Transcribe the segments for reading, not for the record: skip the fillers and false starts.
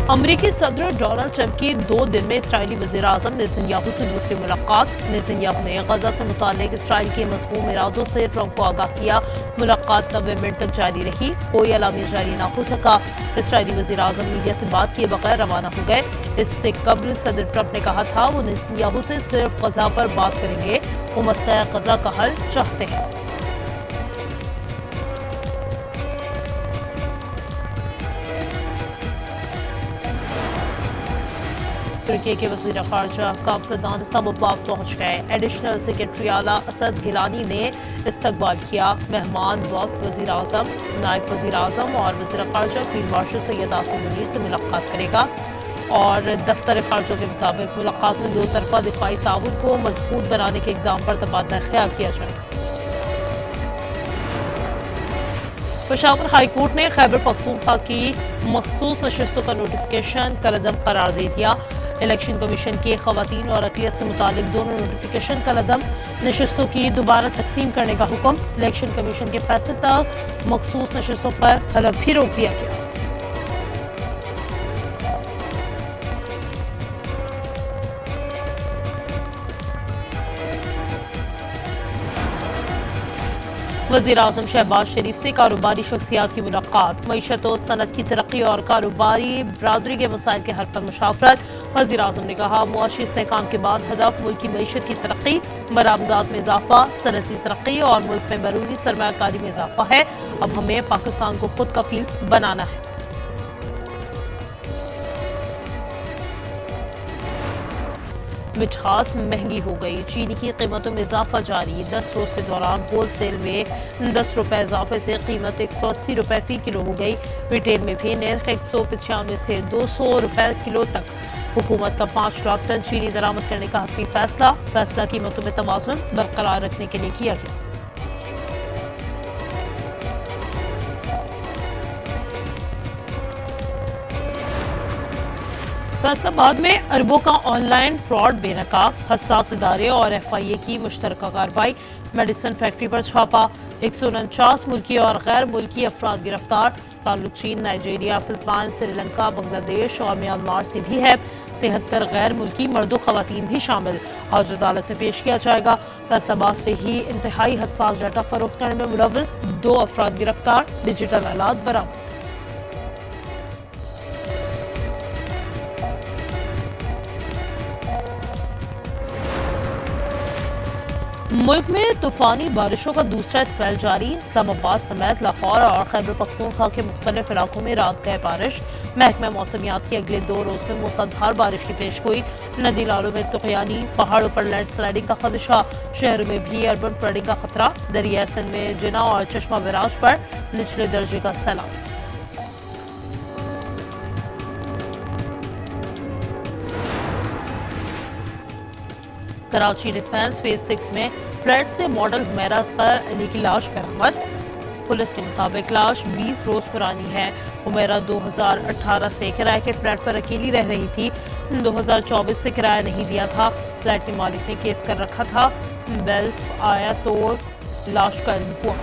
अमरीकी सदर Donald Trump की 2 दिन में इसराइली वज़ीर-ए-आज़म नेतन्याहू से दूसरी मुलाकात। नेतन्याहू ने गजा से मुताल्लिक इसराइल के मज़मूम इरादों से ट्रंप को आगाह किया। मुलाकात 90 मिनट तक जारी रही, कोई अलामिया जारी न हो सका। इसराइली वज़ीर-ए-आज़म मीडिया से बात किए बगैर रवाना हो गए। इससे कबल सदर ट्रंप ने कहा था वो नेतन्याहू से सिर्फ गजा पर बात करेंगे, वो मसला गजा का हल चाहते हैं। तुर्की के वज़ीर ख़ारजा का प्रधान इस्लामाबाद पहुंच गए। एडिशनल सेक्रेटरी आला असद गिलानी ने इस्तकबाल किया। मेहमान वक्त वज़ीर आज़म, नायब वज़ीर आज़म और वज़ीर ख़ारजा फील्ड मार्शल सैयद आसिम मुनीर से मुलाकात करेगा। और दफ्तर ख़ारजा के मुताबिक मुलाकात में दो तरफा दिफाई ताउन को मजबूत बनाने के इक़दाम पर तबादला ख्याल किया जाएगा। पेशावर हाई कोर्ट ने खैबर पख्तूनख्वा की मखसूस नशिस्तों का नोटिफिकेशन कलअदम करार दे दिया। इलेक्शन कमीशन के खवातीन और अक़लियत से मुतालिक दोनों नोटिफिकेशन कलअदम, नशिस्तों की दोबारा तकसीम करने का हुक्म। इलेक्शन कमीशन के फैसले तक मखसूस नशिस्तों पर हलफ भी रोक दिया गया। वज़ीर आज़म शहबाज शरीफ से कारोबारी शख्सियात की मुलाकात। मईशत और सनत की तरक्की और कारोबारी बरादरी के मसाइल के हल पर मुशावरत। वज़ीर आज़म ने कहा मुआशी इस्तेहकाम के बाद हदफ मुल्क की मईशत की तरक्की, बरामदात में इजाफा, सनती तरक्की और मुल्क में बैरूनी सरमायाकारी में इजाफा है। अब हमें पाकिस्तान को खुद कफील बनाना है। मिठास महंगी हो गई, चीनी की कीमतों में इजाफा जारी। 10 रोज के दौरान होल सेल में 10 रुपए इजाफे से कीमत 180 रुपए फी किलो हो गई। रिटेल में भी नर्ख 195 से 200 रुपए किलो तक। हुकूमत का 5 लाख टन चीनी दरामद करने का हतमी फैसला कीमतों में तवाज़ुन बरकरार रखने के लिए किया गया। फैसलाबाद में अरबों का ऑनलाइन फ्रॉड बेनकाब, हसास इदारे और FIA की मुश्तरका कार्रवाई। मेडिसिन फैक्ट्री पर छापा, 149 मुल्की और गैर मुल्की अफराद गिरफ्तार। ताल्लुक चीन, नाइजीरिया, फिलिपाइन, श्रीलंका, बांग्लादेश और म्यांमार से भी है। 73 गैर मुल्की मर्दों खवातीन भी शामिल। आज अदालत में पेश किया जाएगा। फैसलाबाद से ही इंतहाई हसास डाटा फरोख्त करने में मुलव्वस 2 अफराद गिरफ्तार, डिजिटल आलात बरामद। मुल्क में तूफानी बारिशों का दूसरा स्पेल जारी। इस्लामाबाद समेत लाहौर और खैबर पख्तूनख्वा के मुख्तलिफ इलाकों में रात गए बारिश। महकमा मौसमियात की अगले 2 रोज में मूसलाधार बारिश की पेश गोई। नदी नालों में तुग़यानी, पहाड़ों पर लैंडस्लाइडिंग का खदशा, शहरों में भी अर्बन फ्लडिंग का खतरा। दरिया सिंध में जिना और चश्मा बराज पर निचले दर्जे का सैलाब। कराची डिफेंस फेज 6 में फ्लैट से मॉडल हुमैरा असगर अली की लाश बरामद। पुलिस के मुताबिक लाश 20 रोज पुरानी है। हुमैरा 2018 से किराए के फ्लैट पर अकेली रह रही थी। 2024 से किराया नहीं दिया था। फ्लैट के मालिक ने केस कर रखा था। बेल्फ आया तो लाश का इल्म हुआ।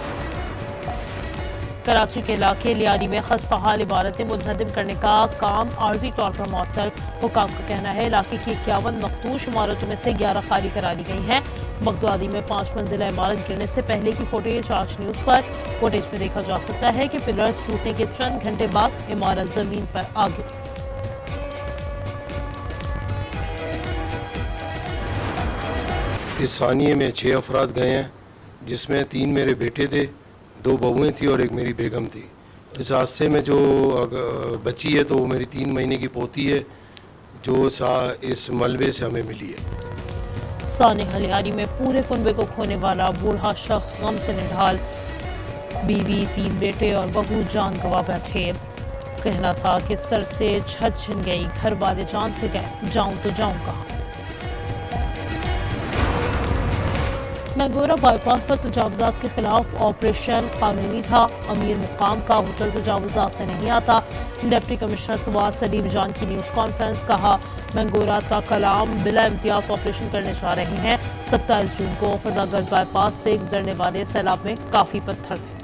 कराची के इलाके लियानी में खस्ताहाल इमारतें मुनहदम करने का काम आर्जी तौर पर मुअत्तल। हुकाम का कहना है इलाके की 51 मखदूश इमारतों में से 11 खाली करा ली गई हैं। बगदादी में 5 मंजिला इमारत गिरने से पहले की फुटेज आज न्यूज़ पर। फुटेज में देखा जा सकता है कि पिलर्स टूटने के चंद घंटे बाद इमारत जमीन पर आ गिरी। इस सानिये में 6 अफराद गए हैं, जिसमें 3 मेरे बेटे थे, 2 बहुएँ थी और 1 मेरी बेगम थी। इस हादसे में जो बची है तो वो मेरी 3 महीने की पोती है, जो इस मलबे से हमें मिली है। सानिया लियानी में पूरे कुनबे को खोने वाला बूढ़ा शख्स गम से निढाल। बीवी, 3 बेटे और बहू जान गंवा बैठे। कहना था कि सर से छत छिन गई, घर वाले जान से गए, जाऊं तो जाऊं कहाँ। मैगोरा बाईपास पर तजावुजात के खिलाफ ऑपरेशन कानूनी था। अमीर मुकाम का होटल तजावुजात से नहीं आता। डिप्टी कमिश्नर सवाद सलीम जान की न्यूज़ कॉन्फ्रेंस। कहा मैगोरा का कलाम बिला इम्तियाज ऑपरेशन करने जा रहे हैं। 27 जून को खुदागंज बाईपास से गुजरने वाले सैलाब में काफ़ी पत्थर थे।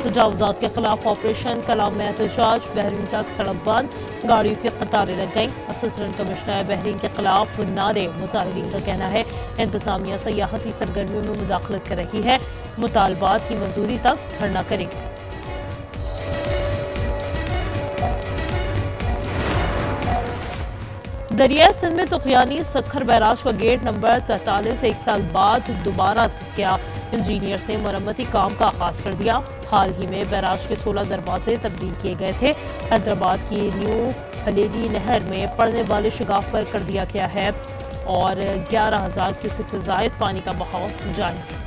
तजावुज़ात के खिलाफ ऑपरेशन कलाम में एहतजाज, बहरीन तक सड़क बंद, गाड़ियों की कतारें लग गईं। असिस्टेंट कमिश्नर बहरीन के खिलाफ नारे, मुजाहिरीन का कहना है इंतजामिया सयाहती सरगर्मियों में मुदाखलत कर रही है, मुतालबात की मंजूरी तक धरना करेगी। दरिया सिंध में तुगयानी सखर बैराज का गेट नंबर 43 एक साल बाद दोबारा धंस गया। इंजीनियर्स ने मरम्मती काम का आगाज कर दिया। हाल ही में बैराज के 16 दरवाजे तब्दील किए गए थे। हैदराबाद की न्यू हलेली नहर में पड़ने वाले शिगाफ पर कर दिया गया है और 11,000 क्यूसेक से जायद पानी का बहाव जारी है।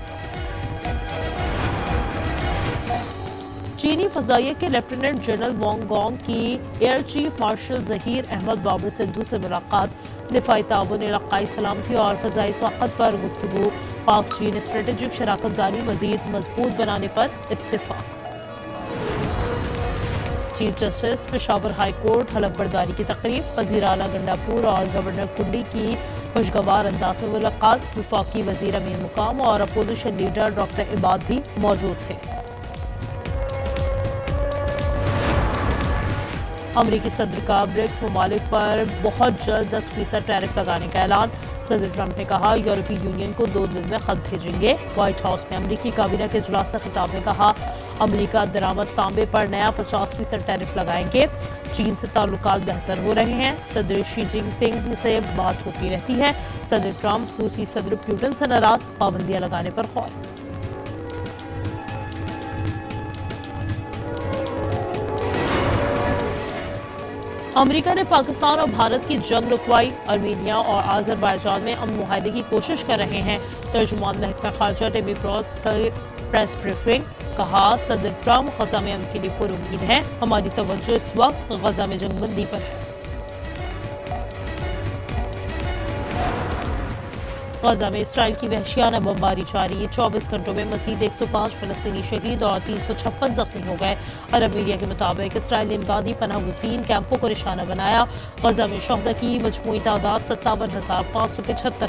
चीनी फजाइया के लेफ्टिनेंट जनरल वांग गॉन्ग की air chief marshal Zaheer Ahmed Babar Sidhu से मुलाकात, दिफाई ताउन, इलाकाई सलामती और फजाई ताकत पर गुफ्तगू, पाक चीन स्ट्रेटेजिक शराकत दारी मजीद मजबूत बनाने पर इत्तेफाक। Chief justice Peshawar high court हलफ बर्दारी की तकरीब, वज़ीर आला गंडापुर और गवर्नर कुंडी की खुशगवार अंदाज में मुलाकात, वफाकी वज़ीर अमीन मुकाम और अपोजिशन लीडर डॉक्टर इबाद भी मौजूद थे। अमरीकी सदर का ब्रिक्स ममालिक पर बहुत जल्द 10% टैरिफ लगाने का ऐलान, सदर ट्रंप ने कहा यूरोपीय यूनियन को 2 दिन में खत भेजेंगे। व्हाइट हाउस में अमरीकी काबीना के इजलास से खिताब में कहा अमरीका दरामद तांबे पर नया 50% टैरिफ लगाएंगे। चीन से ताल्लुकात बेहतर हो रहे हैं, सदर शी जिनपिंग से बात होती रहती है। सदर ट्रंप रूसी सदर पुतिन से नाराज, पाबंदियां लगाने पर खौफ। अमेरिका ने पाकिस्तान और भारत की जंग रुकवाई, आर्मीनिया और आज़रबाईजान में अमन मुआहदे की कोशिश कर रहे हैं। तर्जुमान महकमा खारजा टेमी ब्रॉस का प्रेस ब्रीफिंग, कहा सदर ट्रंप गजा में अमन के लिए पुरुमीद है, हमारी तवज्जो इस वक्त गजा में जंगबंदी पर है। गजा में इसराइल की वहशियाना बमबारी जारी, 24 घंटों में मजीद 105 फलस्तीनी शहीद और 356 जख्मी हो गए। अरब मीडिया के मुताबिक इसराइल ने इमदादी पनाह गुज़ीन कैंपों को निशाना बनाया। गजा में शहदा की मजमूई तादाद 57,575।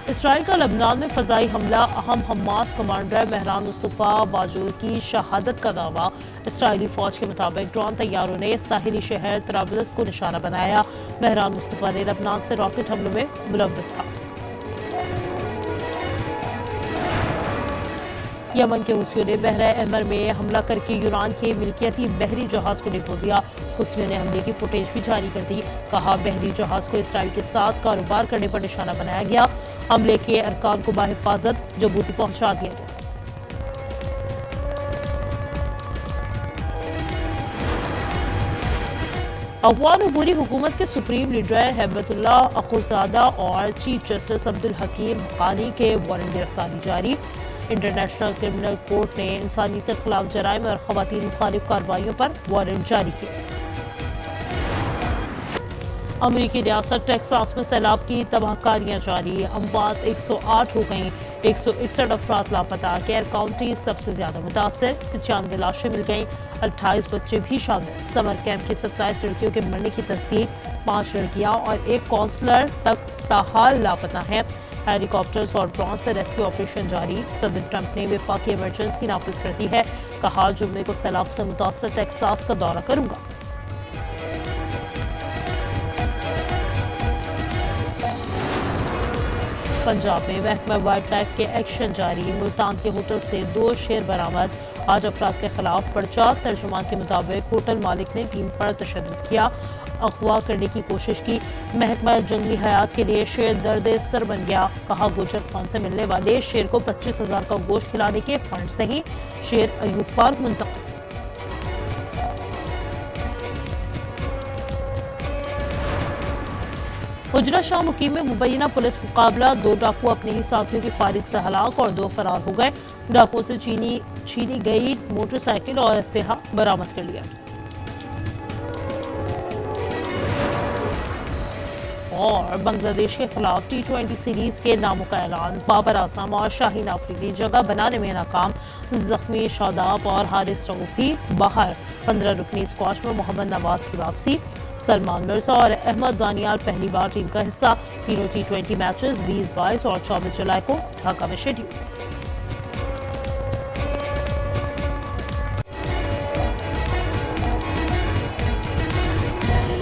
इसराइल का लबनान में फजाई हमला, अहम हमास कमांडर मेहरान मुस्तफा बाजूर की शहादत का दावा। इसराइली फौज के मुताबिक ड्रोन तैयारों ने साहिली शहर तराबलस को निशाना बनाया। मेहरान मुस्तफा ने लबनान से रॉकेट हमलों में मुलव्वस था। यमन के हुसियों ने बहरा अहमर में हमला करके यूरान के मिल्कियती बहरी जहाज को डिपो दिया। हुसियों ने हमले की फुटेज भी जारी कर दी, कहा बहरी जहाज को इसराइल के साथ कारोबार करने पर निशाना बनाया गया। हमले के अरकान को बाहिफाजत जबूती पहुंचा दिया गया। अफगान अबूरी हुकूमत के सुप्रीम लीडर हैबतुल्लाह अखुरजादा और चीफ जस्टिस अब्दुल हकीम हक्कानी के वारंट गिरफ्तारी जारी। इंटरनेशनल क्रिमिनल कोर्ट ने इंसानियत के खिलाफ जराइम और खवातीन मुखालिफ कार्रवाइयों पर वारंट जारी किए। अमरीकी रियासत टेक्सास में सैलाब की तबाहकारियां जारी, अमवात 108 हो गईं, 161 अफराद लापता। केयर काउंटी सबसे ज्यादा मुतासर, 95 लाशें मिल गईं, 28 बच्चे भी शामिल। समर कैंप की 27 लड़कियों के मरने की तस्दीक, 5 लड़कियां और 1 काउंसलर तक ताहाल लापता हैं। हेलीकॉप्टर्स और ड्रोन से रेस्क्यू ऑपरेशन जारी। सदर ट्रंप ने वफाकी इमरजेंसी नाफिज कर दी है, कहा जुम्मे को सैलाब से मुतासर टेक्सास का दौरा करूंगा। पंजाब में महकमा वाइल्ड लाइफ के एक्शन जारी, मुल्तान के होटल से 2 शेर बरामद, 8 अफराद के खिलाफ पर्चा। तर्जुमान के मुताबिक होटल मालिक ने टीम पर तशद्दुद किया, अगवा करने की कोशिश की। महकमा जंगली हयात के लिए शेर दर्द सर बन गया, कहा गुजर खान से मिलने वाले शेर को 25,000 का गोश्त खिलाने के फंड्स नहीं। शेर अयूब पार्क मुंतकिल। हुजरा शाह मुकीम में मुबैना पुलिस मुकाबला, 2 डाकू अपने ही साथियों की फायरिंग से हलाक और 2 फरार हो गए। डाकुओं से छीनी गई मोटरसाइकिल और अस्तेहा बरामद कर लिया। और बांग्लादेश के खिलाफ T20 सीरीज के नामों का ऐलान, बाबर आजम और शाहीन अफरीदी जगह बनाने में नाकाम, जख्मी शादाब और हारिस रऊफ भी बाहर। 15 रुकनी स्क्वाश में मोहम्मद नवाज की वापसी। सलमान मिर्जा और अहमद दानियाल पहली बार टीम का हिस्सा। तीनों T20 मैचेस 20, 22 और 24 जुलाई को ढाका में शेड्यूल।